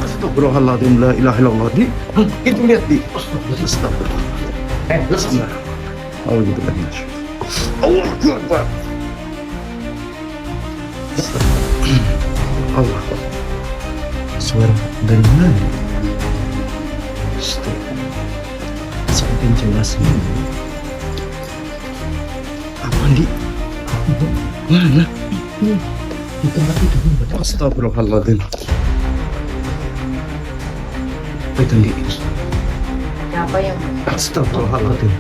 Astagfirullahaladzim, la ilaha illallah. Di, itu lihat di. Astagfirullah. Bismillah. Oh gitu kan. Allah Akbar. Allah Akbar. Suara dari mana? Semakin jelas nih. Apa di? Mana? Di tempat itu. Astagfirullahaladzim. Itu di. Apa yang Astagfirullahaladzim.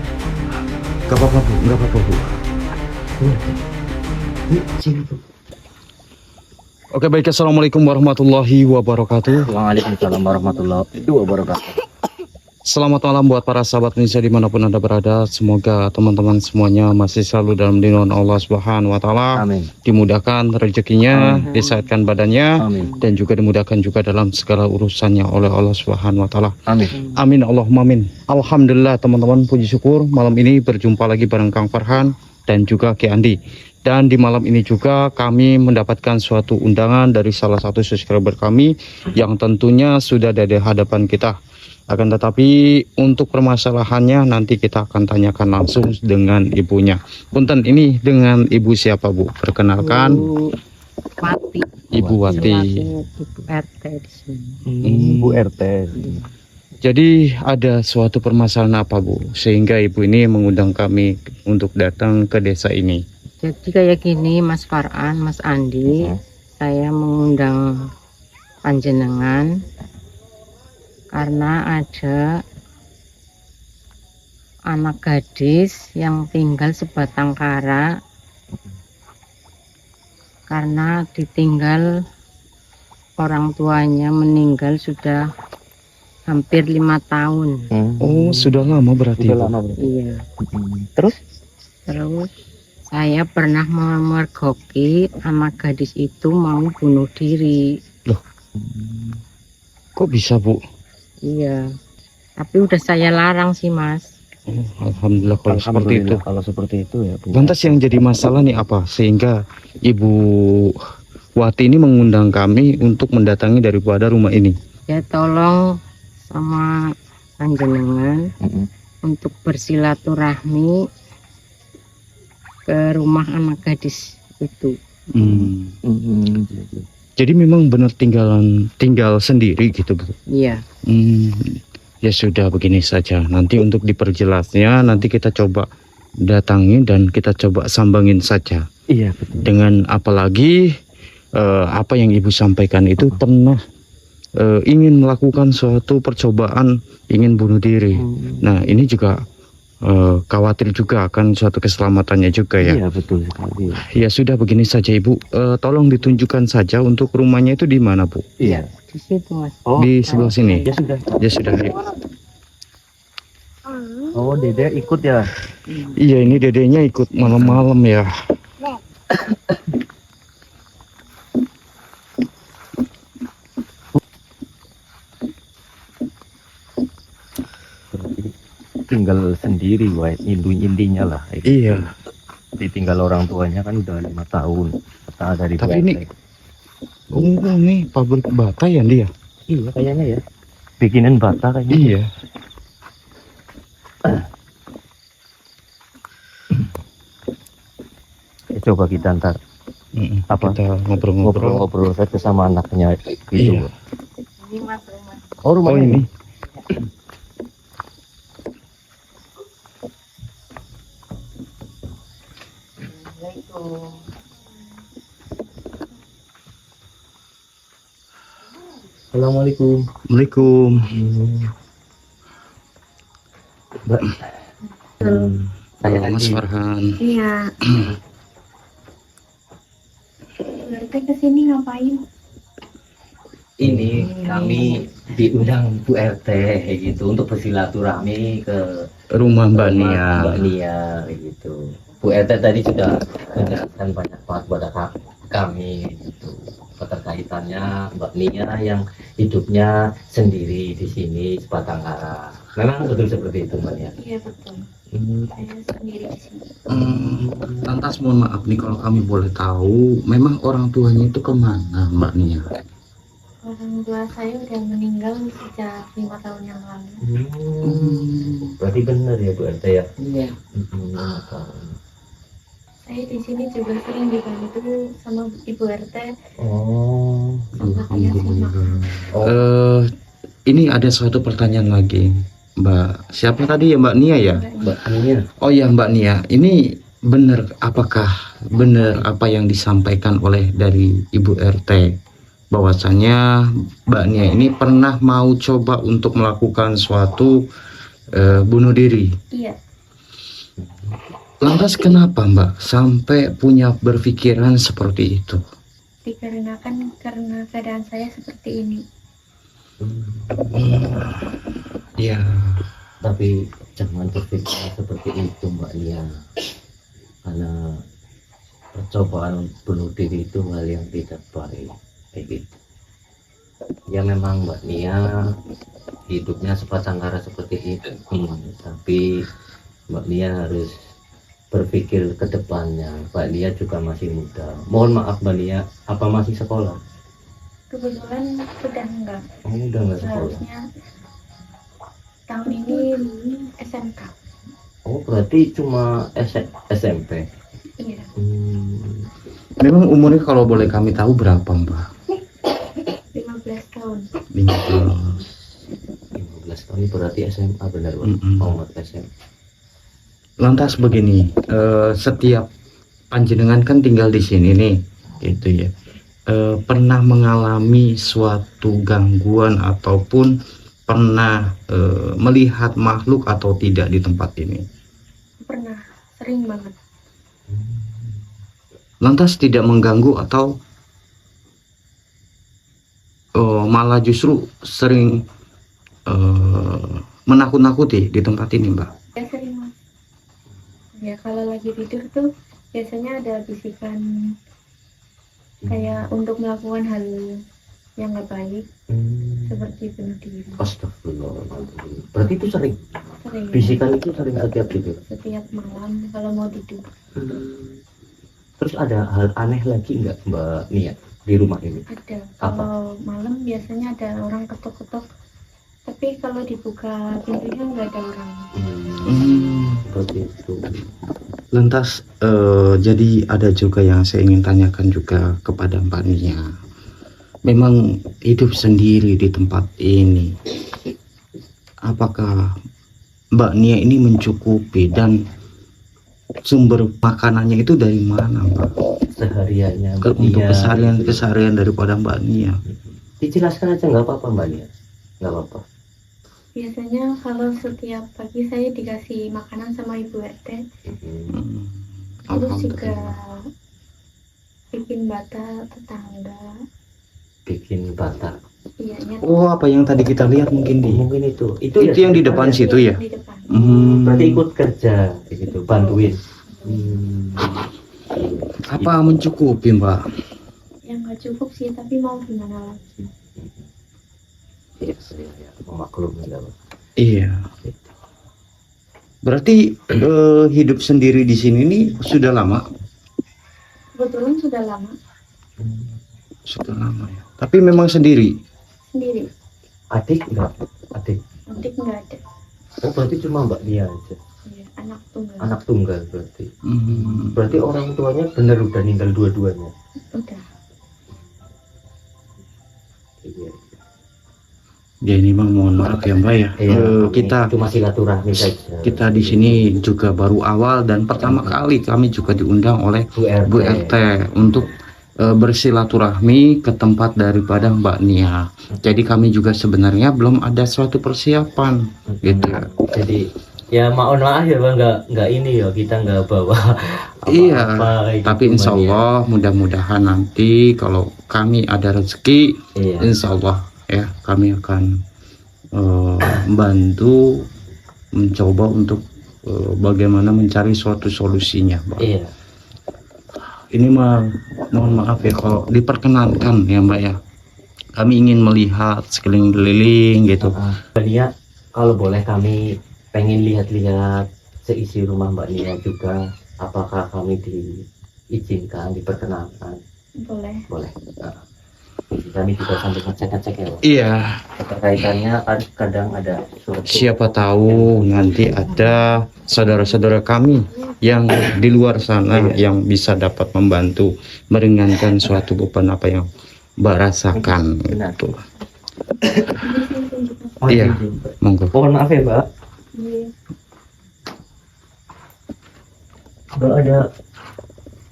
Gak apa-apa bu, gak apa-apa bu. Oke baik, assalamualaikum warahmatullahi wabarakatuh. Waalaikumsalam warahmatullahi wabarakatuh. Selamat malam buat para sahabat Indonesia dimanapun anda berada. Semoga teman-teman semuanya masih selalu dalam lindungan Allah Subhanahu Wa Taala. Amin. Dimudahkan rezekinya, disehatkan badannya, Amin. dan juga dimudahkan juga dalam segala urusannya oleh Allah Subhanahu Wa Taala. Amin. Amin Allahumma amin. Alhamdulillah teman-teman, puji syukur malam ini berjumpa lagi bareng Kang Farhan dan juga Ki Andi. Dan di malam ini juga kami mendapatkan suatu undangan dari salah satu subscriber kami yang tentunya sudah ada di hadapan kita. Akan tetapi untuk permasalahannya nanti kita akan tanyakan langsung dengan ibunya. Punten, ini dengan ibu siapa bu? Perkenalkan. Wati. Ibu Wati. Ibu RT di sini. Bu RT. Jadi ada suatu permasalahan apa bu? Sehingga ibu ini mengundang kami untuk datang ke desa ini. Jadi kayak gini Mas Farhan, Mas Andi, saya mengundang panjenengan karena ada anak gadis yang tinggal sebatang kara karena ditinggal orang tuanya meninggal sudah hampir 5 tahun. Oh sudah lama berarti. Sudah Bu? lama. Iya. Terus? Terus saya pernah memergoki anak gadis itu mau bunuh diri. Loh, kok bisa bu? Iya. Tapi udah saya larang sih mas. Oh, Alhamdulillah kalau seperti itu. Kalau seperti itu ya Bu. Lantas yang jadi masalah nih apa? Sehingga Ibu Wati ini mengundang kami untuk mendatangi daripada rumah ini. Ya tolong sama panjenengan untuk bersilaturahmi ke rumah anak gadis itu. Jadi memang benar tinggal sendiri gitu bu? Iya. Ya sudah begini saja. Nanti untuk diperjelasnya nanti kita coba datangi dan kita coba sambangin saja. Iya betul. Dengan apalagi apa yang ibu sampaikan itu pernah ingin melakukan suatu percobaan ingin bunuh diri. Nah ini juga khawatir juga akan suatu keselamatannya juga ya. Iya betul sekali. Ya sudah begini saja ibu, tolong ditunjukkan saja untuk rumahnya itu di mana bu? Iya. Di situ mas. Oh, Di sebelah sini. ya sudah. Ya sudah. Yuk. Oh Dede ikut ya. Iya ini dedenya ikut malam-malam ya. Tinggal sendiri, wah intinya lah. Iya. Ditinggal orang tuanya kan udah 5 tahun. Kata dari Tapi Bu ini RT. ini pabrik bata ya dia? Iya kayaknya ya. Bikinan bata kayaknya. Iya. Coba kita ntar apa? Kita ngobrol-ngobrol. Ngobrol saja sama anaknya gitu. Iya. Ini mas rumah. Oh rumah Oh ini. Assalamualaikum. Assalamualaikum. Assalamualaikum. Mbak. Saya Mas Andi. Farhan. Iya. Berarti kesini ngapain? Ini kami diundang Bu RT kayak gitu untuk bersilaturahmi ke Rumah Mbak rumah Nia. Mbak Nia kayak gitu. Bu RT tadi sudah menjelaskan banyak banget kepada kami gitu. Keterkaitannya Mbak Nia yang hidupnya sendiri di sini sebatang kara. Memang betul seperti itu Mbak Nia. Iya betul. Saya sendiri di sini. Lantas mohon maaf nih kalau kami boleh tahu, memang orang tuanya itu kemana Mbak Nia? Orang tua saya udah meninggal sejak 5 tahun yang lalu. Berarti benar ya Bu RT ya? Iya. 5 tahun. Saya di sini juga sering dibantu sama Ibu RT. Oh, Sama dia sama. Eh, ini ada suatu pertanyaan lagi, Mbak. Siapa tadi ya, Mbak Nia ya? Mbak Nia. Oh ya, Mbak Nia. Ini benar, apakah benar apa yang disampaikan oleh dari Ibu RT bahwasanya Mbak Nia ini pernah mau coba untuk melakukan suatu bunuh diri? Iya, Lantas kenapa Mbak sampai punya berpikiran seperti itu? dikarenakan karena keadaan saya seperti ini. Ya, Tapi jangan berpikir seperti itu Mbak Nia, karena percobaan bunuh diri itu hal yang tidak baik kayak gitu. Ya memang Mbak Nia hidupnya sepasang kara seperti itu, tapi Mbak Nia harus berpikir ke depannya. Mbak Nia juga masih muda. Mohon maaf Mbak Nia, apa masih sekolah? Kebetulan sudah enggak. Oh, udah nggak sekolah. Seharusnya tahun ini SMK. Oh, berarti cuma SMP. Iya, memang umurnya kalau boleh kami tahu berapa Mbak? 15 tahun. 15 tahun berarti SMA benar Mbak? Oh, SMA. Lantas begini, setiap panjenengan kan tinggal di sini nih, gitu ya. Pernah mengalami suatu gangguan ataupun pernah melihat makhluk atau tidak di tempat ini? Pernah, sering banget. Lantas tidak mengganggu atau malah justru sering menakut-nakuti di tempat ini, Mbak? Ya sering mas. Ya kalau lagi tidur tuh biasanya ada bisikan kayak untuk melakukan hal yang nggak baik seperti bunuh diri. Astagfirullahaladzim. Berarti itu sering, Sering. bisikan itu sering setiap tidur. Setiap malam kalau mau tidur. Terus ada hal aneh lagi nggak Mbak Nia di rumah ini? Ada. Apa? Kalau malam biasanya ada orang ketok-ketok. Tapi kalau dibuka pintunya nggak ada orang. Seperti itu. Lantas jadi ada juga yang saya ingin tanyakan juga kepada Mbak Nia. Memang hidup sendiri di tempat ini, apakah Mbak Nia ini mencukupi dan sumber makanannya itu dari mana, Mbak? Sehariannya Mbak Untuk Nia. keseharian daripada Mbak Nia. Dijelaskan aja nggak apa-apa Mbak Nia. Nggak apa-apa. Biasanya kalau setiap pagi saya dikasih makanan sama Ibu RT. Terus juga bikin bata tetangga. Bikin bata. Iya, Oh, apa yang tadi kita lihat mungkin di Mungkin itu. Itu yang di depan situ ya? Di depan. Berarti ikut kerja gitu, bantuin. Apa mencukupi, Mbak? Yang nggak cukup sih, tapi mau gimana lagi? Iya, saya memaklumi lah. Iya. Berarti hidup sendiri di sini ini sudah lama? Kebetulan sudah lama Sudah lama ya. Tapi memang sendiri. sendiri. Adik enggak? Adik. Adik nggak ada. Oh, berarti cuma Mbak Nia aja. Iya, anak tunggal. Anak tunggal berarti. Berarti orang tuanya benar udah meninggal dua-duanya. Udah. Iya. Ya ini Bang, mohon maaf ya Mbak ya. Kita cuma silaturahmi saja. kita di sini juga baru awal dan pertama kali kami juga diundang oleh Bu RT untuk bersilaturahmi ke tempat daripada Mbak Nia. Jadi kami juga sebenarnya belum ada suatu persiapan gitu. Jadi ya mohon maaf ya Bang, nggak ini ya, kita nggak bawa Iya, apa-apa, tapi gitu, insya Bang, ya. Allah mudah-mudahan nanti kalau kami ada rezeki, Iya. insya Allah ya kami akan membantu mencoba untuk bagaimana mencari suatu solusinya, Mbak. Iya. Ini mohon maaf ya kalau diperkenankan ya Mbak ya. Kami ingin melihat sekeliling-keliling gitu. Mbak Nia, kalau boleh kami pengen lihat-lihat seisi rumah Mbak Nia juga. Apakah kami diizinkan, diperkenankan? Boleh. Boleh. Kami juga sambil ngecek-ngecek ya Pak. Iya, Keterkaitannya kadang ada suatu siapa tahu nanti ada saudara-saudara kami yang di luar sana yang bisa dapat membantu meringankan suatu beban apa yang Mbak rasakan Benar. gitu. Oh, Iya. Monggo. Mohon maaf ya Mbak. Iya. Mbak ada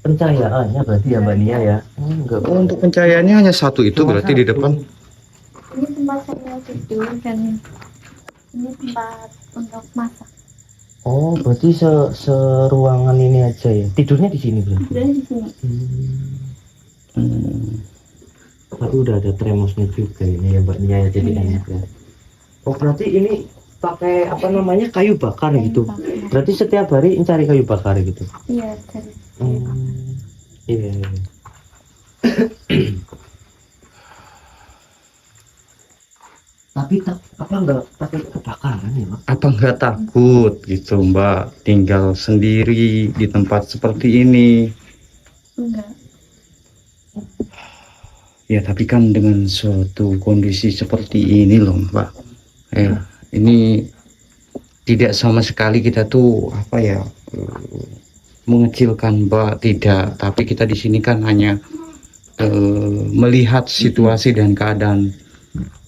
pencahayaannya berarti ya Mbak Nia ya? Enggak. Oh, untuk pencahayaannya hanya satu itu Cuma berarti di satu. depan. Ini tempat saya tidur dan ini tempat untuk masak. Oh, berarti seruangan ini aja ya. Tidurnya di sini berarti. Tidurnya di sini. Tapi udah ada termosnya juga ini ya Mbak Nia ya, jadi enak ya. Oh, berarti ini pakai apa namanya kayu bakar gitu. Bakar. Berarti setiap hari cari kayu bakar gitu. Iya, cari. Iya. Tapi apa enggak pakai kebakaran ya Mbak? Apa nggak takut gitu Mbak tinggal sendiri di tempat seperti ini? Enggak. Ya tapi kan dengan suatu kondisi seperti ini loh Mbak, ya ini tidak sama sekali kita tuh apa ya mengecilkan Mbak, tidak, tapi kita di sini kan hanya melihat situasi dan keadaan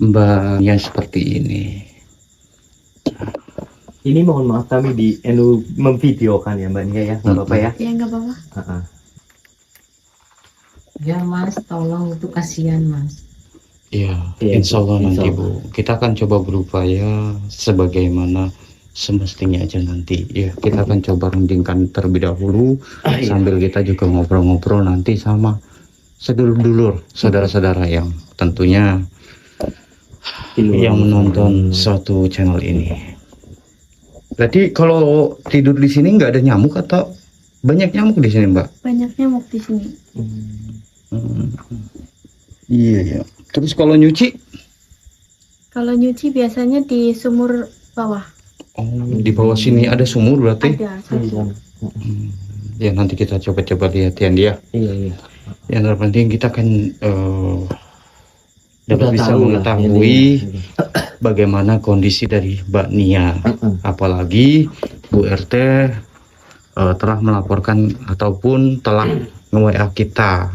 Mbak yang seperti ini. Ini mohon maaf kami di memvideokan ya Mbak Nia ya, nggak apa-apa ya. Ya enggak apa-apa. Ya Mas, tolong itu kasihan Mas. Ya, Iya, insya Allah nanti insya Bu, kita akan coba berupaya sebagaimana semestinya aja nanti. Ya, kita akan coba rundingkan terlebih dahulu Iya. sambil kita juga ngobrol-ngobrol nanti sama sedulur-dulur, saudara-saudara yang tentunya yang menonton suatu channel ini. Berarti kalau tidur di sini nggak ada nyamuk atau banyak nyamuk di sini Mbak? Banyak nyamuk di sini. Iya ya. Terus kalau nyuci? Kalau nyuci biasanya di sumur bawah. Oh, di bawah sini ada sumur berarti? Ada satu. Ya nanti kita coba-coba lihat ya dia. Iya. Yang terpenting kita kan dapat Udah bisa tahu lah mengetahui ini. bagaimana kondisi dari Mbak Nia. Apalagi Bu RT telah melaporkan ataupun telah nge-WA kita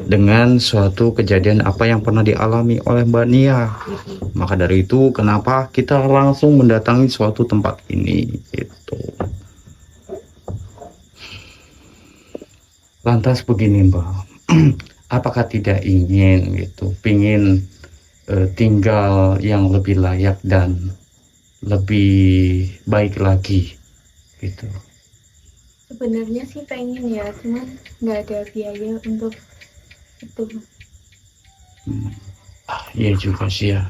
dengan suatu kejadian apa yang pernah dialami oleh Mbak Nia. Maka dari itu kenapa kita langsung mendatangi suatu tempat ini gitu. Lantas begini Mbak, apakah tidak ingin gitu, pingin tinggal yang lebih layak dan lebih baik lagi gitu? Sebenarnya sih pengen ya, cuman nggak ada biaya untuk itu. Iya juga sih ya.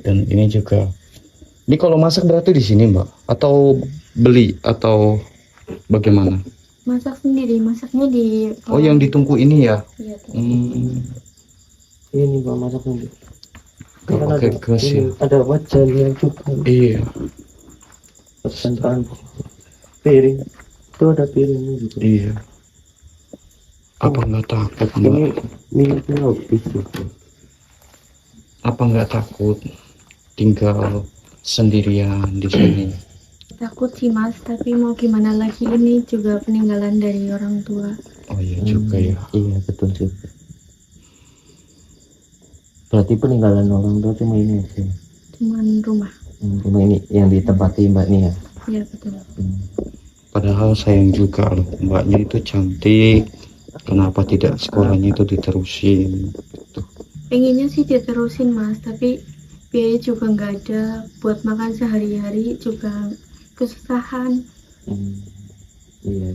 Dan ini juga, ini kalau masak berarti di sini Mbak, atau beli atau bagaimana? Masak sendiri, masaknya di. Oh yang ditungku ini ya? Iya, tuh. Ini Mbak masak sendiri. Nggak Kan pakai ada, gas ya? ada wajannya juga. Iya. Persentaan piring. Itu ada piringnya juga. Iya. Apa nggak takut Mbak? Ini miliknya habis juga. Apa nggak takut tinggal sendirian di sini? Takut sih Mas, tapi mau gimana lagi, ini juga peninggalan dari orang tua. Oh iya juga ya. Iya betul juga. Berarti peninggalan orang tua cuma ini aja. Cuman rumah. Cuma ini yang ditempati Mbak Nia. Iya betul. Padahal sayang juga loh, Mbaknya itu cantik. Kenapa tidak sekolahnya itu diterusin? Gitu. Pengennya sih diterusin Mas, tapi biaya juga nggak ada. Buat makan sehari-hari juga kesusahan. Iya.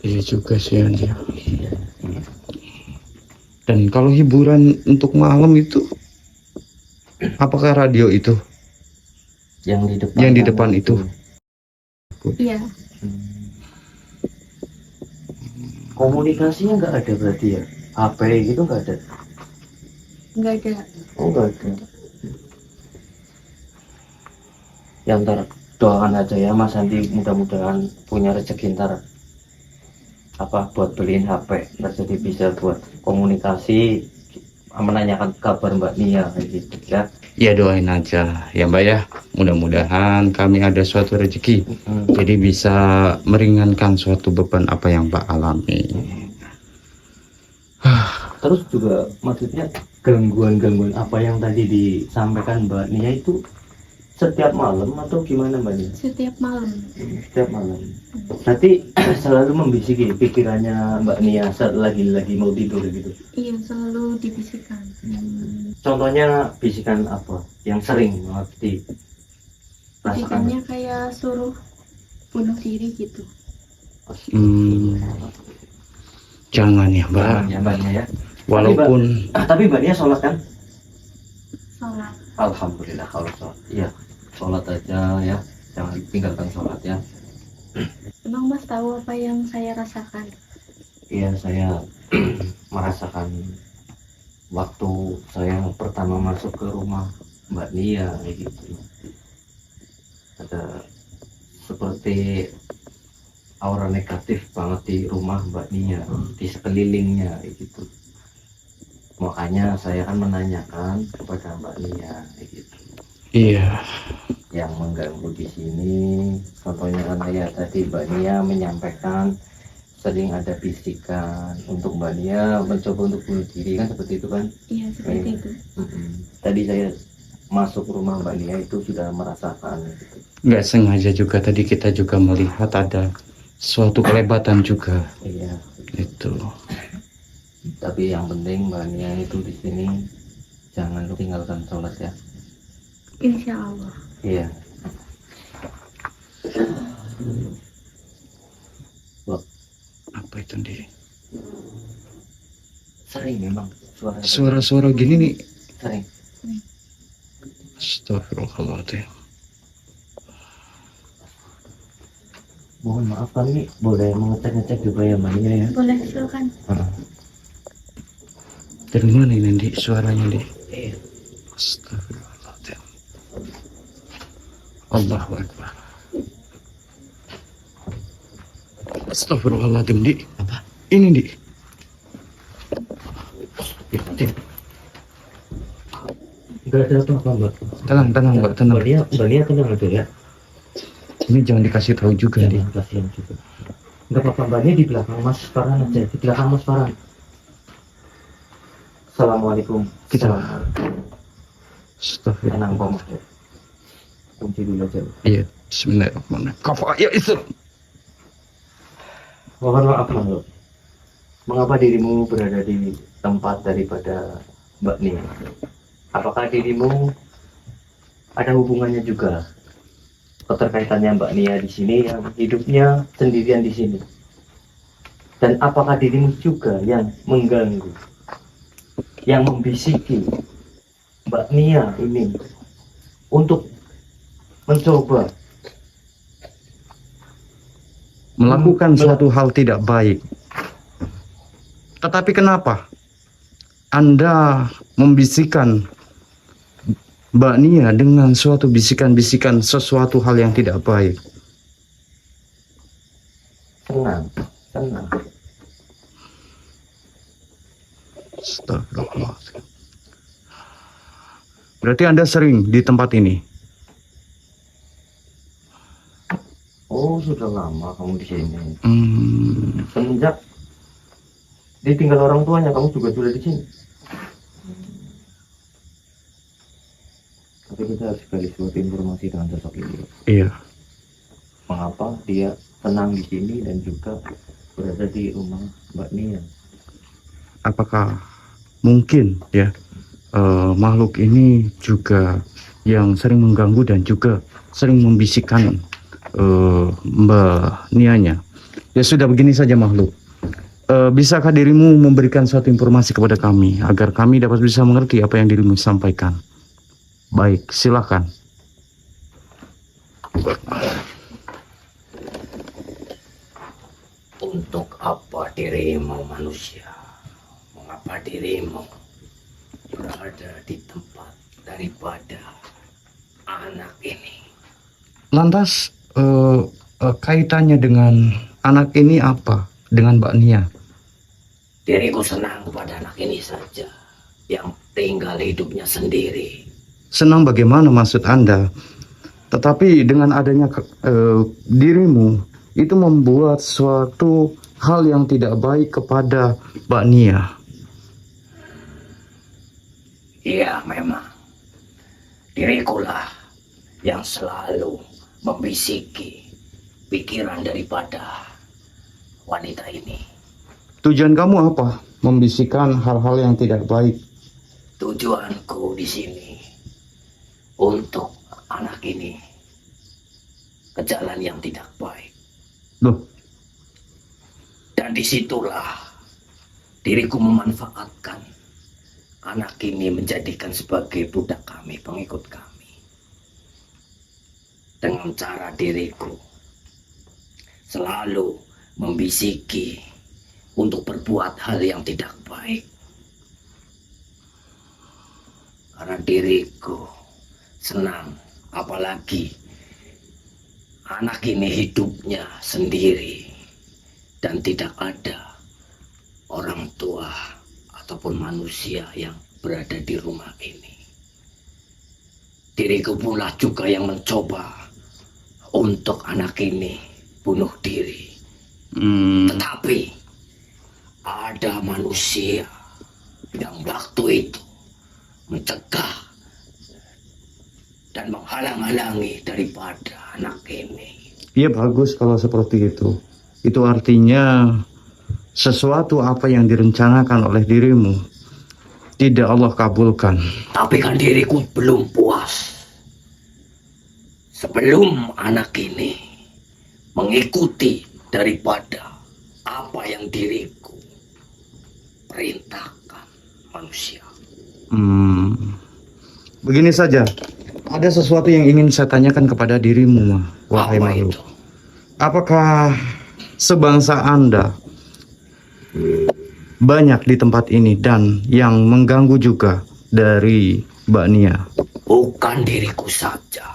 Iya juga sih ya. Dan kalau hiburan untuk malam itu, apakah radio itu? Yang di depan. Yang di depan itu. Iya. Komunikasinya nggak ada berarti ya? HP gitu nggak ada? Nggak ada. Oh nggak ada. Ya ntar doakan aja ya Mas Andi, mudah-mudahan punya rezeki ntar buat beliin HP, jadi bisa buat komunikasi, menanyakan kabar Mbak Nia kayak gitu ya. Ya doain aja ya Mbak ya, mudah-mudahan kami ada suatu rezeki, jadi bisa meringankan suatu beban apa yang Mbak alami. Terus juga maksudnya gangguan-gangguan apa yang tadi disampaikan Mbak Nia itu setiap malam atau gimana Mbak Nia? Setiap malam. Setiap malam. Berarti selalu membisiki pikirannya Mbak Nia saat lagi mau tidur gitu. Iya, selalu dibisikkan. Contohnya bisikan apa yang sering banget dirasakan? Bisikannya kayak suruh bunuh diri gitu. Jangan ya Mbak, Jangan ya Mbak Nia ya. walaupun Tapi Mbak Nia sholat kan? Sholat. Alhamdulillah kalau sholat. Iya, sholat aja ya. Jangan tinggalkan sholat ya. Emang Mas tahu apa yang saya rasakan? Iya, saya merasakan waktu saya pertama masuk ke rumah Mbak Nia kayak gitu. Ada seperti aura negatif banget di rumah Mbak Nia, di sekelilingnya kayak gitu. Makanya saya kan menanyakan kepada Mbak Nia kayak gitu. iya. Yang mengganggu di sini, contohnya kan ya tadi Mbak Nia menyampaikan sering ada bisikan untuk Mbak Nia mencoba untuk bunuh diri kan, seperti itu kan? Iya, seperti itu. Tadi saya masuk rumah Mbak Nia itu sudah merasakan gitu. Nggak sengaja juga tadi kita juga melihat ada suatu kelebatan juga Iya. itu. Tapi yang penting Mbak Nia itu di sini jangan tinggalkan sholat ya. Insya Allah. Iya. Apa itu Ndi? Sering memang Suara-suara gini nih. sering. Astagfirullahaladzim. Mohon maaf kami boleh mengecek juga ya Mbak Nia ya. Boleh, silakan. Dari mana ini Ndi suaranya Ndi? Iya. Astagfirullahaladzim. Allahu Akbar. Astagfirullahaladzim Ndi. Apa? Ini Ndi. Enggak ada apa-apa Mbak. Tenang Mbak, tenang. Mbak Nia tenang aja ya. Ini jangan dikasih tahu juga Ndi. Jangan kasihan juga. Enggak apa-apa Mbak Nia di belakang Mas Farhan aja, di belakang Mas Farhan. Assalamualaikum. Kita- Assalamualaikum. Astagfirullah. Tenang Pak Mas. Kunci dulu aja. Iya, bismillahirrahmanirrahim. Kafa ya itu. Mohon maaf Mas. Mengapa dirimu berada di tempat daripada Mbak Nia? Apakah dirimu ada hubungannya juga keterkaitannya Mbak Nia di sini yang hidupnya sendirian di sini? Dan apakah dirimu juga yang mengganggu, yang membisiki Mbak Nia ini untuk mencoba Melakukan suatu hal tidak baik. Tetapi kenapa Anda membisikkan Mbak Nia dengan suatu bisikan-bisikan sesuatu hal yang tidak baik? senang? Astagfirullahaladzim. Berarti Anda sering di tempat ini? Oh, sudah lama kamu di sini. Hmm, Semenjak ditinggal orang tuanya, kamu juga sudah di sini. Tapi kita harus gali suatu informasi dengan sosok ini. iya. Mengapa dia tenang di sini dan juga berada di rumah Mbak Nia? Apakah mungkin ya makhluk ini juga yang sering mengganggu dan juga sering membisikkan Mbak Nianya? Ya sudah, begini saja makhluk. Bisakah dirimu memberikan suatu informasi kepada kami agar kami dapat bisa mengerti apa yang dirimu sampaikan? Baik, silakan. Untuk apa dirimu manusia? Mengapa dirimu berada di tempat daripada anak ini? Lantas kaitannya dengan anak ini apa? dengan Mbak Nia? Diriku senang kepada anak ini saja, yang tinggal hidupnya sendiri. Senang bagaimana maksud Anda? Tetapi dengan adanya dirimu itu membuat suatu hal yang tidak baik kepada Mbak Nia. Iya, memang dirikulah yang selalu membisiki pikiran daripada wanita ini. Tujuan kamu apa? Membisikkan hal-hal yang tidak baik. Tujuanku di sini untuk anak ini ke jalan yang tidak baik. Loh, Dan disitulah diriku memanfaatkan anak ini menjadikan sebagai budak kami, pengikut kami. Dengan cara diriku selalu membisiki untuk berbuat hal yang tidak baik. Karena diriku senang, apalagi anak ini hidupnya sendiri dan tidak ada orang tua ataupun manusia yang berada di rumah ini. Diriku pula juga yang mencoba untuk anak ini bunuh diri. Tetapi ada manusia yang waktu itu mencegah dan menghalang-halangi daripada anak ini. ya bagus kalau seperti itu. Itu artinya sesuatu apa yang direncanakan oleh dirimu tidak Allah kabulkan. Tapi kan diriku belum puas. Sebelum anak ini mengikuti daripada apa yang diriku perintahkan manusia. Begini saja, ada sesuatu yang ingin saya tanyakan kepada dirimu, wahai Apa makhluk. itu? Apakah sebangsa Anda banyak di tempat ini dan yang mengganggu juga dari Mbak Nia? Bukan diriku saja,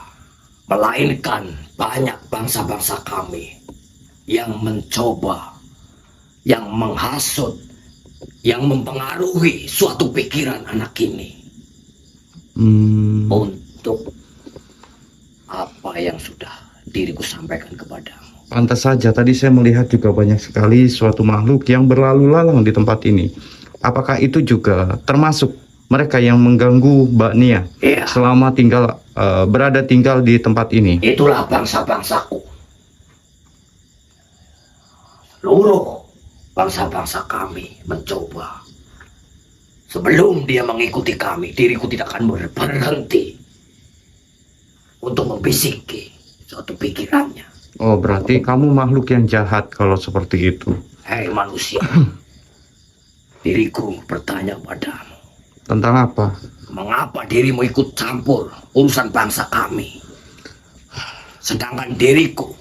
melainkan banyak bangsa-bangsa kami yang mencoba, yang menghasut, yang mempengaruhi suatu pikiran anak ini untuk apa yang sudah diriku sampaikan kepadamu. Pantas saja, tadi saya melihat juga banyak sekali suatu makhluk yang berlalu lalang di tempat ini. Apakah itu juga termasuk mereka yang mengganggu Mbak Nia Iya. selama berada tinggal di tempat ini? Itulah bangsa-bangsaku. Seluruh bangsa-bangsa kami mencoba. Sebelum dia mengikuti kami, diriku tidak akan berhenti untuk membisiki suatu pikirannya. Oh, berarti kamu makhluk yang jahat kalau seperti itu. Hei manusia, diriku bertanya padamu, Tentang apa? mengapa dirimu ikut campur urusan bangsa kami? Sedangkan diriku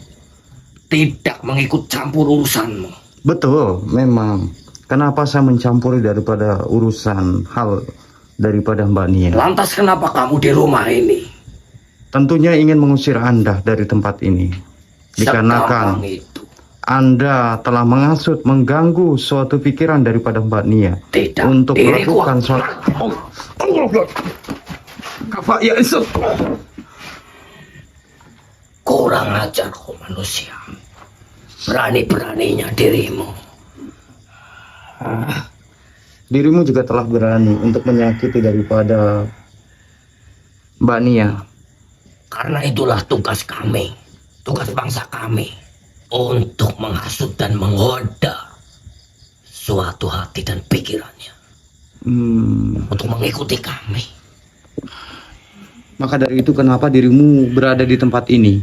tidak mengikut campur urusanmu. Betul, memang. Kenapa saya mencampuri daripada urusan hal daripada Mbak Nia? Lantas kenapa kamu di rumah ini? Tentunya ingin mengusir Anda dari tempat ini. Dikarenakan Segampang itu. Anda telah menghasut, mengganggu suatu pikiran daripada Mbak Nia Tidak, untuk diriku melakukan sholat. Kafak ya Isuf. Kurang ajar kau manusia. Berani-beraninya dirimu. Dirimu juga telah berani untuk menyakiti daripada Mbak Nia. Karena itulah tugas kami, tugas bangsa kami, untuk menghasut dan menggoda suatu hati dan pikirannya, untuk mengikuti kami. Maka dari itu kenapa dirimu berada di tempat ini?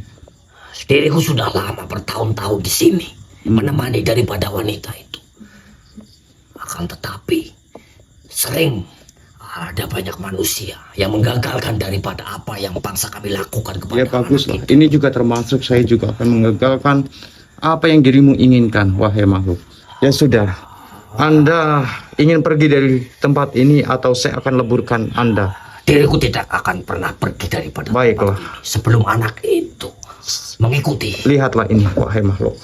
Diriku sudah lama bertahun-tahun di sini menemani daripada wanita itu. Akan tetapi sering ada banyak manusia yang menggagalkan daripada apa yang bangsa kami lakukan kepada Ya bagus lah. anak itu. Ini juga termasuk saya juga akan menggagalkan apa yang dirimu inginkan, wahai makhluk. Ya sudah. Anda ingin pergi dari tempat ini atau saya akan leburkan Anda? Diriku tidak akan pernah pergi daripada Baiklah. tempat ini sebelum anak itu mengikuti. Lihatlah ini, wahai makhluk.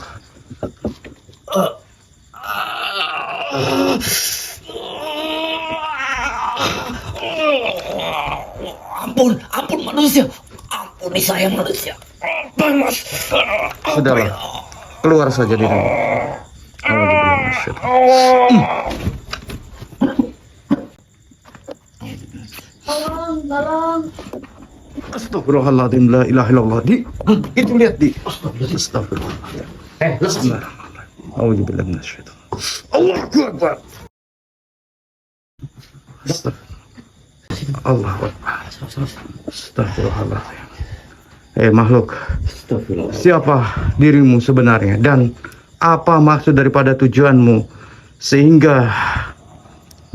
Ampun manusia. Ampuni saya manusia. Mas. Sudahlah, keluar saja dirimu. Tolong. Astagfirullahaladzim, la ilaha illallah. Di, itu lihat di. Astagfirullah. Auzubillahi minasyaitonir rajim. Allahu Akbar. Allahu Akbar. Astagfirullahaladzim. Makhluk, siapa dirimu sebenarnya dan apa maksud daripada tujuanmu sehingga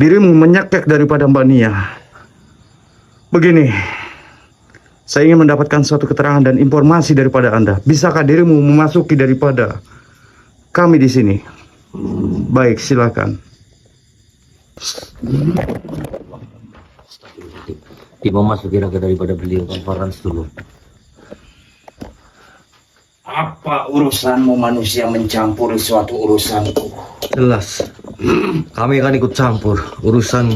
dirimu menyekek daripada Mbak Nia? Begini, saya ingin mendapatkan suatu keterangan dan informasi daripada Anda. Bisakah dirimu memasuki daripada kami di sini? Baik, silakan. Tiba masuk kira-kira daripada beliau konferensi dulu. Apa urusanmu manusia mencampuri suatu urusanku? Jelas. Kami akan ikut campur urusan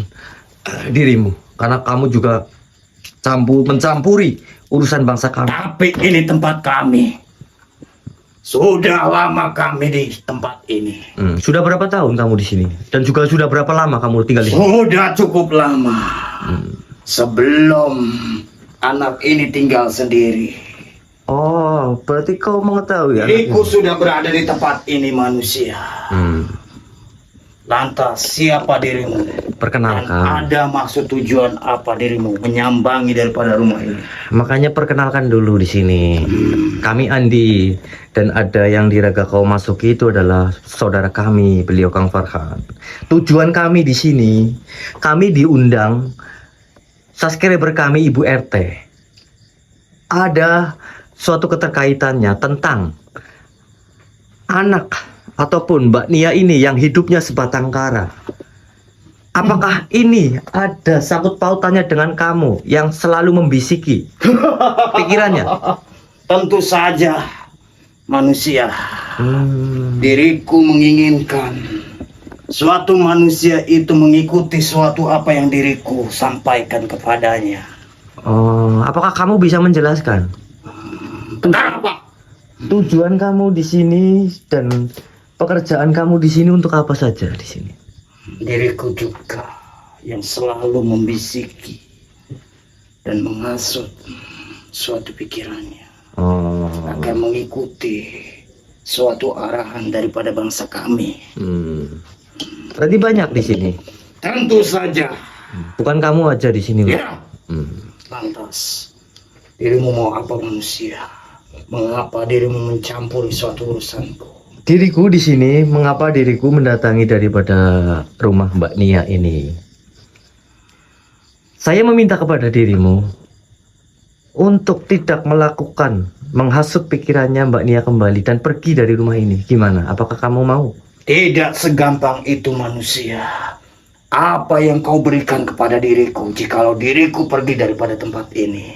dirimu karena kamu juga mencampuri urusan bangsa kami. Tapi ini tempat kami. Sudah lama kami di tempat ini. Sudah berapa tahun kamu di sini? Dan juga sudah berapa lama kamu tinggal di sini? Sudah cukup lama. Sebelum anak ini tinggal sendiri. Oh, berarti kau mengetahui ya? Diriku sudah berada di tempat ini manusia. Lantas siapa dirimu? Dan Perkenalkan. ada maksud tujuan apa dirimu menyambangi daripada rumah ini? Makanya perkenalkan dulu di sini. Kami Andi dan ada yang diraga kau masuki itu adalah saudara kami, beliau Kang Farhan. Tujuan kami di sini, kami diundang subscriber kami Ibu RT. Ada suatu keterkaitannya tentang anak ataupun Mbak Nia ini yang hidupnya sebatang kara. Apakah ini ada sangkut pautannya dengan kamu yang selalu membisiki pikirannya? Tentu saja manusia. Diriku menginginkan suatu manusia itu mengikuti suatu apa yang diriku sampaikan kepadanya. Oh, apakah kamu bisa menjelaskan Kenapa? tujuan kamu di sini dan pekerjaan kamu di sini untuk apa saja di sini? Diriku juga yang selalu membisiki dan menghasut suatu pikirannya Oh, agar mengikuti suatu arahan daripada bangsa kami. berarti banyak di sini. Tentu saja. Bukan kamu aja di sini. Ya. Lantas, dirimu mau apa manusia? Mengapa dirimu mencampuri suatu urusanku? Diriku di sini, mengapa diriku mendatangi daripada rumah Mbak Nia ini? Saya meminta kepada dirimu untuk tidak melakukan menghasut pikirannya Mbak Nia kembali dan pergi dari rumah ini. Gimana? Apakah kamu mau? Tidak segampang itu manusia. Apa yang kau berikan kepada diriku jikalau diriku pergi daripada tempat ini?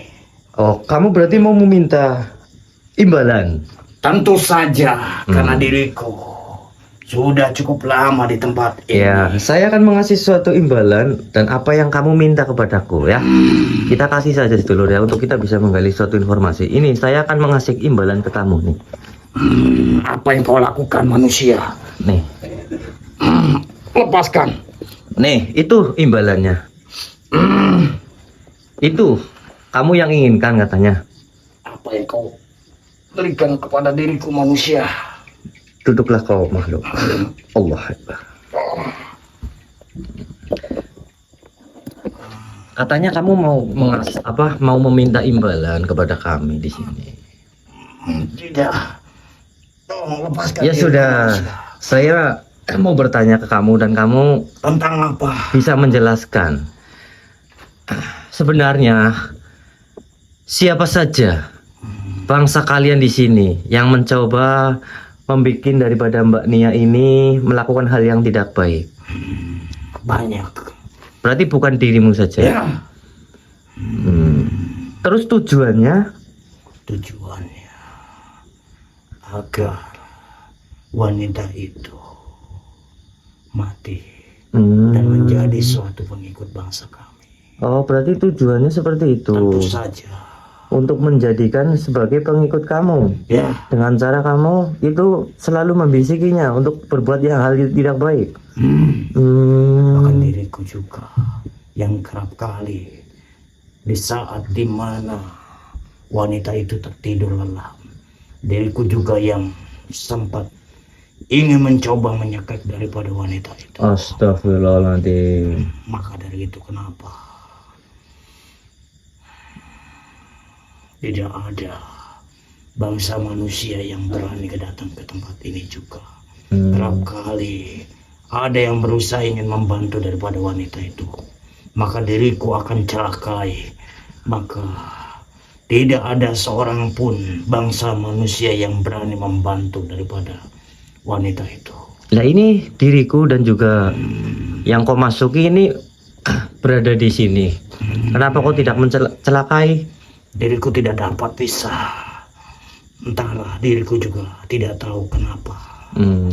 Oh, kamu berarti mau meminta imbalan? Tentu saja, karena diriku sudah cukup lama di tempat ini. Ya, saya akan mengasih suatu imbalan dan apa yang kamu minta kepadaku ya. Kita kasih saja dulu ya untuk kita bisa menggali suatu informasi. Ini saya akan mengasih imbalan ke kamu nih. Apa yang kau lakukan manusia? Nih. Lepaskan. Nih, itu imbalannya. Itu kamu yang inginkan katanya. Apa yang kau berikan kepada diriku manusia? Duduklah kau makhluk. Allah Akbar. Katanya kamu mau mau meminta imbalan kepada kami di sini. Tidak. Tolong lepaskan. Ya diriku, sudah, manusia. saya mau bertanya ke kamu dan kamu Tentang apa? bisa menjelaskan. Sebenarnya siapa saja bangsa kalian di sini yang mencoba membuat daripada Mbak Nia ini melakukan hal yang tidak baik? Banyak. Berarti bukan dirimu saja. Ya. Terus tujuannya? Tujuannya agar wanita itu mati dan menjadi suatu pengikut bangsa kami. Oh, berarti tujuannya seperti itu. Tentu saja. Untuk menjadikan sebagai pengikut kamu. Ya, Dengan cara kamu itu selalu membisikinya untuk berbuat yang hal tidak baik. bahkan diriku juga yang kerap kali di saat dimana wanita itu tertidur lelap, diriku juga yang sempat ingin mencoba menyekek daripada wanita itu. Astagfirullahaladzim. Maka dari itu kenapa tidak ada bangsa manusia yang berani datang ke tempat ini juga. Kerap kali ada yang berusaha ingin membantu daripada wanita itu, maka diriku akan celakai. Maka tidak ada seorang pun bangsa manusia yang berani membantu daripada wanita itu. Nah, ini diriku dan juga yang kau masuki ini berada di sini. Kenapa kau tidak mencelakai? Diriku tidak dapat pisah. Entahlah, diriku juga tidak tahu kenapa.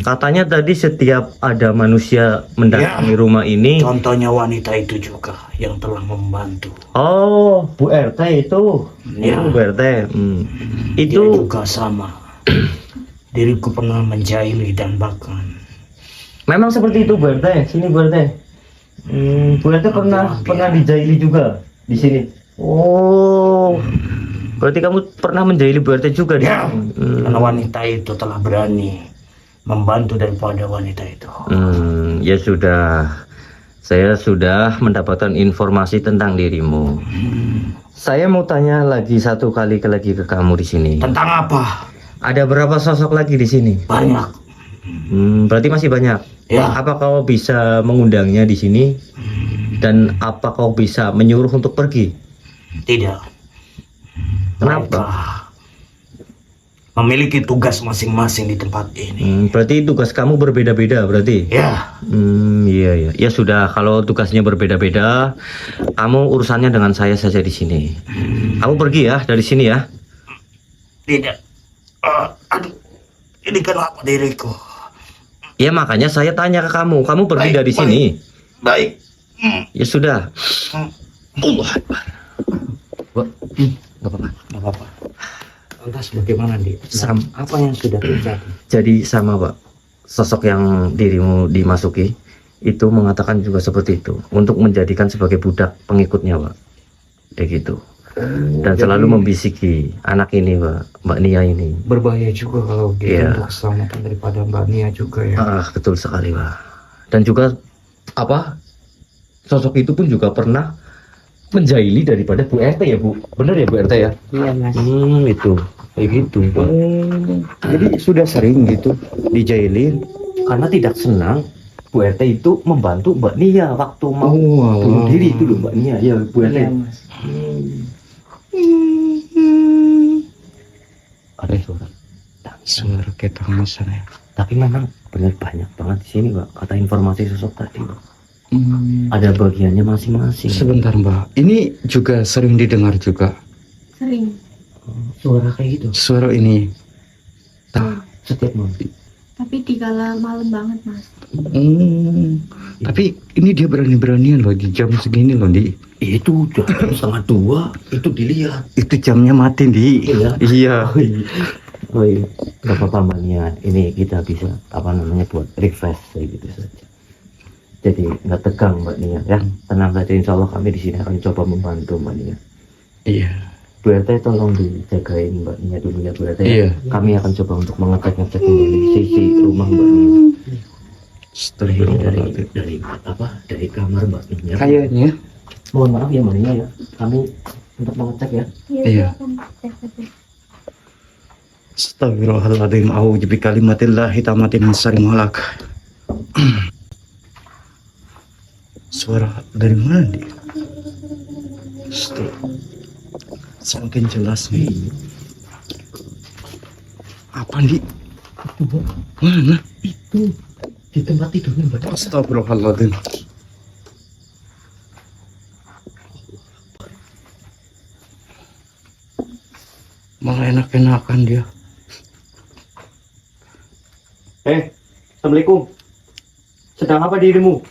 Katanya tadi setiap ada manusia mendatangi rumah ini. Contohnya wanita itu juga yang telah membantu. Oh, Bu RT itu. Ya. Bu RT. Dia Itu juga sama. Diriku pernah menjahili dan bahkan memang seperti itu, Bu RT. Sini, Bu RT. Bu RT pernah dijahili juga di sini. Oh. Berarti kamu pernah menjahili Bu RT juga di ya, sini. karena wanita itu telah berani membantu daripada wanita itu. Ya sudah, saya sudah mendapatkan informasi tentang dirimu. Saya mau tanya lagi satu kali lagi ke kamu di sini. Tentang apa? Ada berapa sosok lagi di sini? Banyak. Berarti masih banyak. Ya. Apa kau bisa mengundangnya di sini? Dan apa kau bisa menyuruh untuk pergi? Tidak. Kenapa? Mereka memiliki tugas masing-masing di tempat ini. Berarti tugas kamu berbeda-beda berarti? Ya, Iya ya. Ya sudah, kalau tugasnya berbeda-beda, kamu urusannya dengan saya saja di sini. Kamu pergi ya dari sini ya. tidak. Aduh, ini kenapa diriku? Ya makanya saya tanya ke kamu. Kamu pergi Baik, dari baik. sini. Baik. Ya sudah. Allah Akbar. Gak apa-apa. Gak apa-apa. Lantas bagaimana, Di? Apa yang sudah terjadi? Jadi sama Pak, sosok yang dirimu dimasuki itu mengatakan juga seperti itu, untuk menjadikan sebagai budak pengikutnya Pak, kayak gitu. Dan selalu membisiki anak ini Pak, Mbak Nia ini. Berbahaya juga kalau Iya. untuk keselamatan daripada Mbak Nia juga ya. Betul sekali Pak. Dan juga apa, sosok itu pun juga pernah menjahili daripada Bu RT ya Bu, bener ya Bu RT ya? Iya Mas. Itu kayak gitu Pak. Jadi sudah sering gitu dijailin. Karena tidak senang Bu RT itu membantu Mbak Nia waktu mau Oh, bunuh diri itu loh Mbak Nia, ya Bu RT. Iya Mas. Ada suara. Suara ketangan sana. Tapi memang benar banyak banget di sini Pak, kata informasi sosok tadi Pak. Ada bagiannya masing-masing. Sebentar Mbak, ini juga sering didengar juga Sering. Suara kayak gitu suara ini. setiap malam. Tapi di kala malam banget, Mas. Tapi ini dia berani-beranian loh di jam segini loh Di. Itu udah jam 1:30 itu dilihat. Itu jamnya mati Di. Iya. Iya. Oh iya, nggak apa-apa Mbak Nia. Ini kita bisa apa namanya buat refresh kayak gitu saja. Jadi nggak tegang Mbak Nia ya. Tenang saja, insya Allah kami di sini akan coba membantu Mbak Nia. Iya. Bu RT tolong dijagain Mbak Nia dulu ya Bu RT. Iya. Kami akan coba untuk mengecek kembali sisi rumah Mbak Nia. Astagfirullahaladzim. Dari kamar Mbak Nia. Kayaknya. Mohon maaf ya Mbak Nia ya. Kami untuk mengecek ya. Iya. Astagfirullahaladzim. A'udzu bikalimatillahi tammati min syarri ma khalaq. Suara dari mana dia? Semakin jelas nih. Apa nih? Mana? Itu di tempat tidurnya Mbak. Astagfirullahaladzim. Malah enak-enakan dia. Assalamualaikum. Sedang apa dirimu?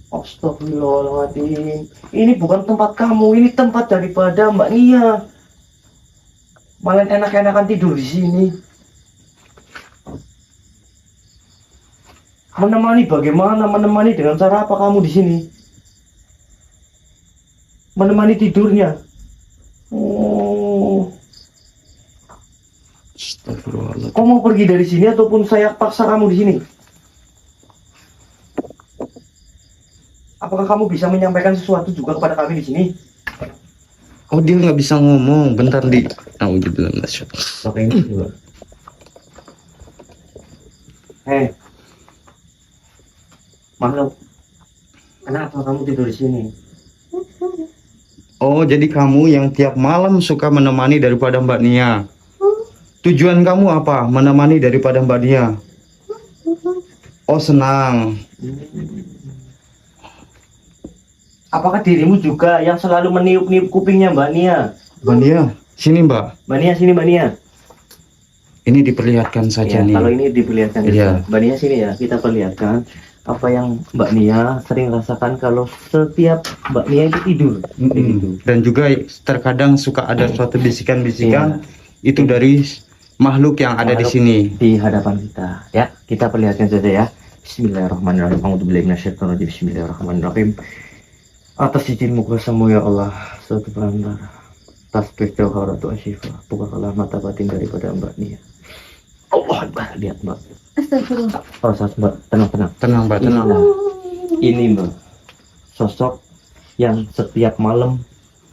Astagfirullahaladzim. Ini bukan tempat kamu, ini tempat daripada Mbak Nia. Malah enak-enakan tidur di sini. Menemani bagaimana? Menemani dengan cara apa kamu di sini? Menemani tidurnya. Oh, Astagfirullahaladzim. kau mau pergi dari sini ataupun saya paksa kamu di sini? Apakah kamu bisa menyampaikan sesuatu juga kepada kami di sini? Oh, dia nggak bisa ngomong. Bentar, Di. Alhamdulillah. Pakai ini juga. Hei, makhluk. Kenapa kamu tidur di sini? Oh, jadi kamu yang tiap malam suka menemani daripada Mbak Nia. Tujuan kamu apa? Menemani daripada Mbak Nia. Oh, senang. Apakah dirimu juga yang selalu meniup-niup kupingnya Mbak Nia? Mbak Nia, sini Mbak. Mbak Nia sini Mbak Nia. Ini diperlihatkan saja Ya, nih. kalau ini diperlihatkan Iya. juga. Mbak Nia sini ya, kita perlihatkan apa yang Mbak Nia sering rasakan kalau setiap Mbak Nia itu tidur. Begitu. Dan juga terkadang suka ada suatu bisikan-bisikan itu dari makhluk yang ada di Makhluk sini. Di hadapan kita. Ya, kita perlihatkan saja ya. Bismillahirrahmanirrahim. A'udzubillahi minasyaitonirrajim. Bismillahirrahmanirrahim. Atas izinmu kuasamu ya Allah, suatu perantara. Tasbih jauharatu asyifa. Bukakanlah mata batin daripada Mbak Nia. Allah Akbar. Lihat Mbak. Astagfirullah. Oh, Mbak, tenang-tenang. Tenang Mbak, tenang. Ini Mbak, sosok yang setiap malam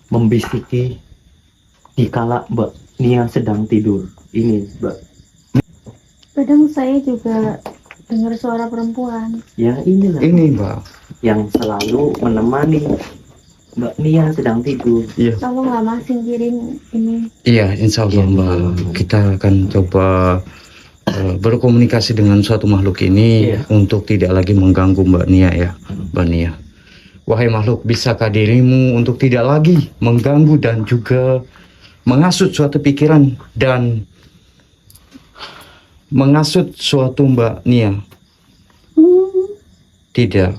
membisiki dikala Mbak Nia sedang tidur. Ini Mbak. Kadang saya juga dengar suara perempuan. Ya inilah Ini Mbak. yang selalu menemani Mbak Nia sedang tidur. Iya. Tolonglah Mas singkirin ini. Iya, insya Allah Iya, Mbak. Kita akan coba berkomunikasi dengan suatu makhluk ini Iya. untuk tidak lagi mengganggu Mbak Nia ya. Mbak Nia. Wahai makhluk, bisakah dirimu untuk tidak lagi mengganggu dan juga menghasut suatu pikiran dan menghasut suatu Mbak Nia? Tidak.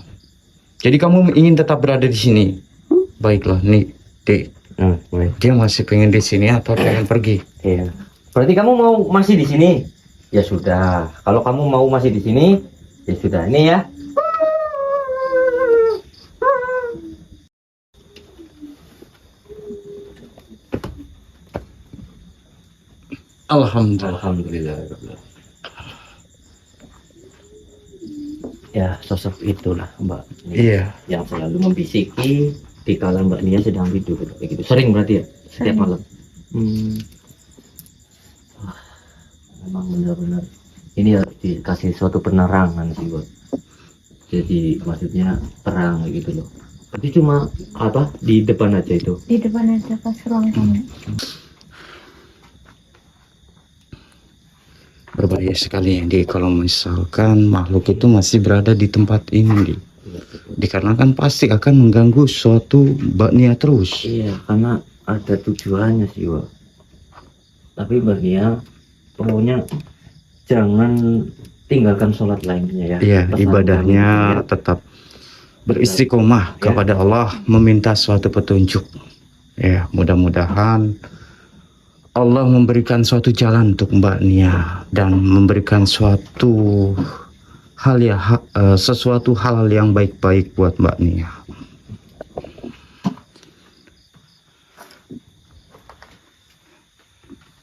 Jadi kamu ingin tetap berada di sini? Baiklah, nih, Dek. Baik. Dia masih pengen di sini atau pengen pergi? Iya. Berarti kamu mau masih di sini? Ya sudah. Kalau kamu mau masih di sini, ya sudah. Ini ya. Alhamdulillah. Alhamdulillah. Ya, sosok itulah Mbak Nia, Iya. yang selalu membisiki di kala Mbak Nia sedang tidur begitu. Sering berarti ya setiap Sering. malam. Wah, memang benar-benar ini harus dikasih suatu penerangan sih buat. Jadi maksudnya terang gitu loh. Berarti cuma apa di depan aja itu. Di depan ada pas ruang tamu. Berbahaya sekali ya, Di, kalau misalkan makhluk itu masih berada di tempat ini, Di. Dikarenakan pasti akan mengganggu suatu Mbak Nia terus. Iya, karena ada tujuannya sih, Wak. Tapi Mbak Nia, pokoknya jangan tinggalkan sholat lainnya ya. Iya, Pesan ibadahnya kami, ya. tetap beristiqomah kepada Allah, meminta suatu petunjuk. Ya, mudah-mudahan Allah memberikan suatu jalan untuk Mbak Nia dan memberikan suatu hal ya, sesuatu hal yang baik-baik buat Mbak Nia.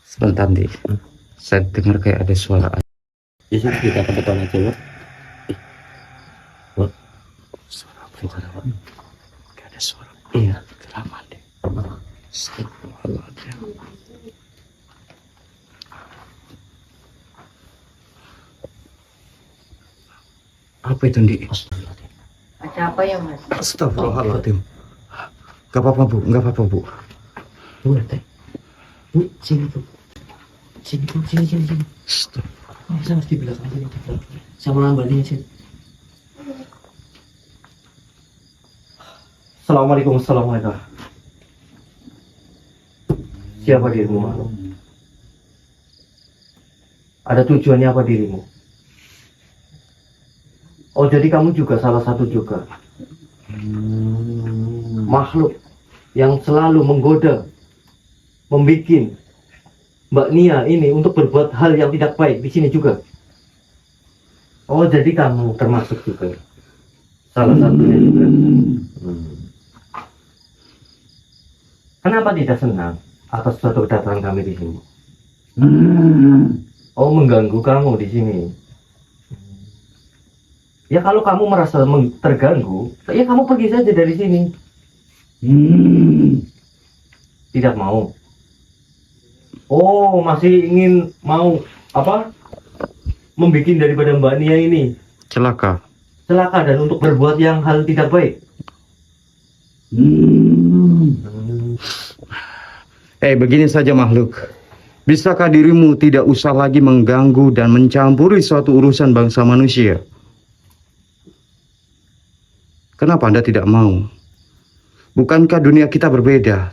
Sebentar, Di. Saya dengar kayak ada suara. Ya sudah, kita ke depan aja, Wak. Wak. Suara keluar, Pak. Kayak ada suara. Iya. Geraman, Di. Astagfirullahaladzim. Apa itu, Di? Ada apa ya Mas? Astagfirullahaladzim. Gak apa-apa, Bu. Gak apa-apa, Bu. Bu, teh. Bu, sini tuh. Sini tuh, sini. Oh, saya harus di belakang sini, di belakang. Sama Mbak Nia sini. Assalamualaikum, assalamualaikum. Siapa dirimu, makhluk? Ada tujuannya apa dirimu? Oh, jadi kamu juga salah satu juga makhluk yang selalu menggoda, membikin Mbak Nia ini untuk berbuat hal yang tidak baik di sini juga. Oh, jadi kamu termasuk juga salah satunya juga. Kenapa tidak senang atas suatu kedatangan kami di sini? Oh, mengganggu kamu di sini. Ya kalau kamu merasa terganggu, ya kamu pergi saja dari sini. Tidak mau. Oh, masih ingin mau apa? Membikin daripada Mbak Nia ini Celaka. dan untuk berbuat yang hal tidak baik. Begini saja makhluk. Bisakah dirimu tidak usah lagi mengganggu dan mencampuri suatu urusan bangsa manusia? Kenapa Anda tidak mau? Bukankah dunia kita berbeda?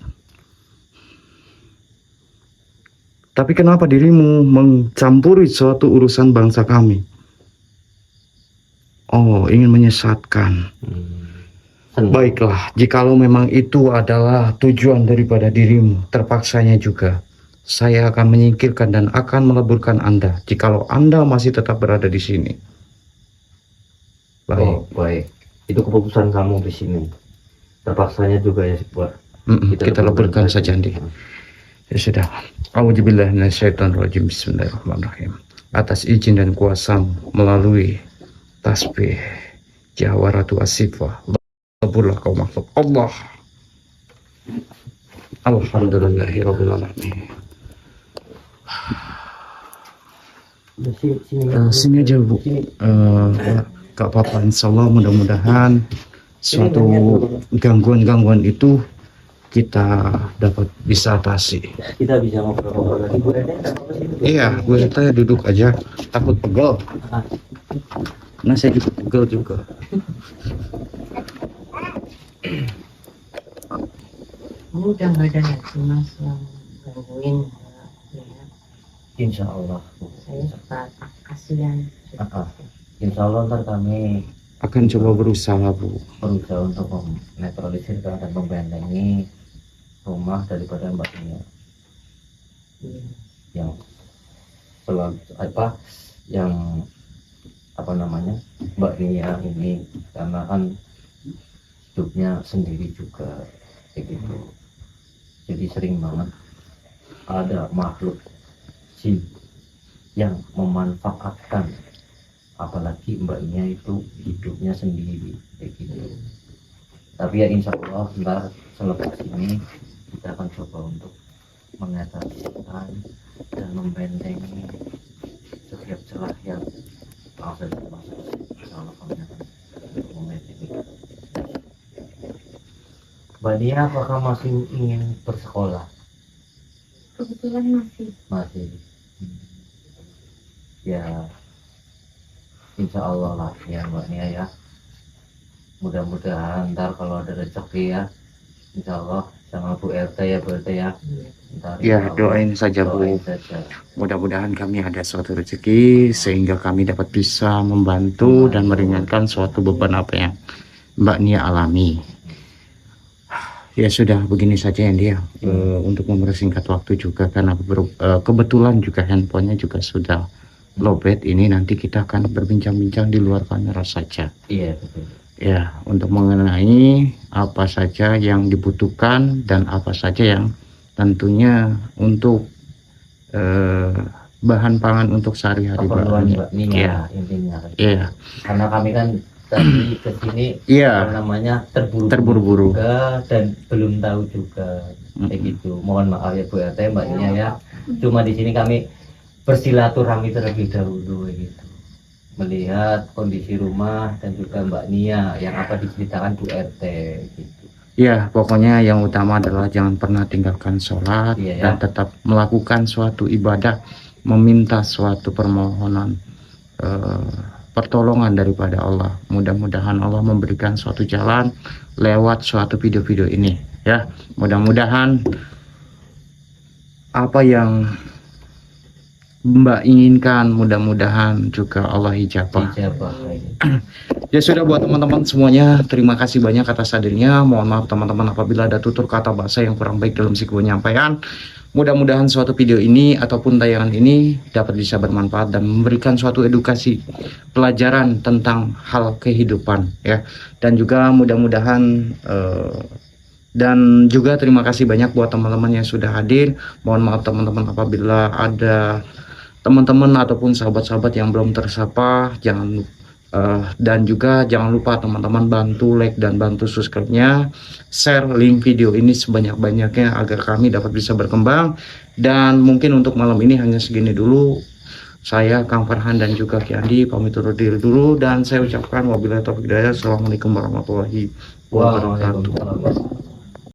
Tapi kenapa dirimu mencampuri suatu urusan bangsa kami? Oh, ingin menyesatkan. Baiklah, jikalau memang itu adalah tujuan daripada dirimu, terpaksanya juga saya akan menyingkirkan dan akan meleburkan Anda jikalau Anda masih tetap berada di sini. Baik. Oh, baik. Itu keputusan kamu di sini. Terpaksanya juga ya, buat kita leburkan saja, Andi. Ya sudah. A'udzubillahi minasyaitonirrajim. Bismillahirrahmanirrahim. Atas izin dan kuasa melalui tasbih Jawaratu Asifah, leburlah kau makhluk Allah. Alhamdulillahirabbil alamin. Sini aja Bu. Gak apa-apa, insyaallah mudah-mudahan suatu gangguan-gangguan itu kita dapat bisa atasi. Kita bisa ngobrol-ngobrol lagi, Bu. Iya, Bu Rita duduk aja, takut pegel. Nah, saya juga pegel juga. Udah nggak ada lagi mas yang gangguin ya. Insya Allah, Bu. Saya suka kasihan. Insya Allah ntar kami Akan coba berusaha, Bu. berusaha untuk menetralisir dan membentengi rumah daripada Mbak Nia yang selalu apa namanya Mbak Nia ini, karena kan hidupnya sendiri juga kayak gitu. Jadi sering banget ada makhluk jin yang memanfaatkan, apalagi Mbak Nia itu hidupnya sendiri kayak gitu. Tapi ya insya Allah ntar selepas ini kita akan coba untuk mengatasikan dan membentengi setiap celah yang ada di masuk salah kami akan membentengi. Mbak Nia, apakah masih ingin bersekolah? Kebetulan masih. Ya, insya Allah lah ya Mbak Nia ya. Mudah-mudahan ntar kalau ada rezeki ya, insya Allah sama Bu RT ya, Bu RT ya. Ntar Ya, insya Allah, doain saja, Bu. doain saja. Mudah-mudahan kami ada suatu rezeki sehingga kami dapat bisa membantu dan meringankan suatu beban apa yang Mbak Nia alami. Ya sudah, begini saja ya dia. Untuk mempersingkat waktu juga karena kebetulan juga handphonenya juga sudah lowbat. Ini nanti kita akan berbincang-bincang di luar kamera saja. Iya betul. Ya, untuk mengenai apa saja yang dibutuhkan dan apa saja yang tentunya untuk bahan pangan untuk sehari-hari. Keperluan Mbak Nia Ya. intinya. Iya. Karena kami kan tadi kesini Iya. apa namanya Terburu-buru. juga dan belum tahu juga kayak gitu. Mohon maaf ya Bu RT, Mbak Nia ya. Cuma di sini kami bersilaturahmi terlebih dahulu gitu, melihat kondisi rumah dan juga Mbak Nia yang apa diceritakan Bu RT gitu. Ya, pokoknya yang utama adalah jangan pernah tinggalkan sholat. Iya, ya. Dan tetap melakukan suatu ibadah, meminta suatu permohonan pertolongan daripada Allah. Mudah-mudahan Allah memberikan suatu jalan lewat suatu video-video ini ya. Mudah-mudahan apa yang Mbak inginkan, mudah-mudahan juga Allah ijabah. Ijabah. Ya sudah, buat teman-teman semuanya, terima kasih banyak atas hadirnya. Mohon maaf teman-teman apabila ada tutur kata bahasa yang kurang baik dalam segi penyampaian. Mudah-mudahan suatu video ini ataupun tayangan ini dapat bisa bermanfaat dan memberikan suatu edukasi pelajaran tentang hal kehidupan ya. Dan juga mudah-mudahan dan juga terima kasih banyak buat teman-teman yang sudah hadir. Mohon maaf teman-teman apabila ada teman-teman ataupun sahabat-sahabat yang belum tersapa, dan juga jangan lupa teman-teman bantu like dan bantu subscribe-nya, share link video ini sebanyak-banyaknya agar kami dapat bisa berkembang. Dan mungkin untuk malam ini hanya segini dulu. Saya Kang Farhan dan juga Ki Andi pamit undur diri dulu, dan saya ucapkan wabillahi taufiq hidayah. Assalamualaikum warahmatullahi wabarakatuh. Waalaikumsalam.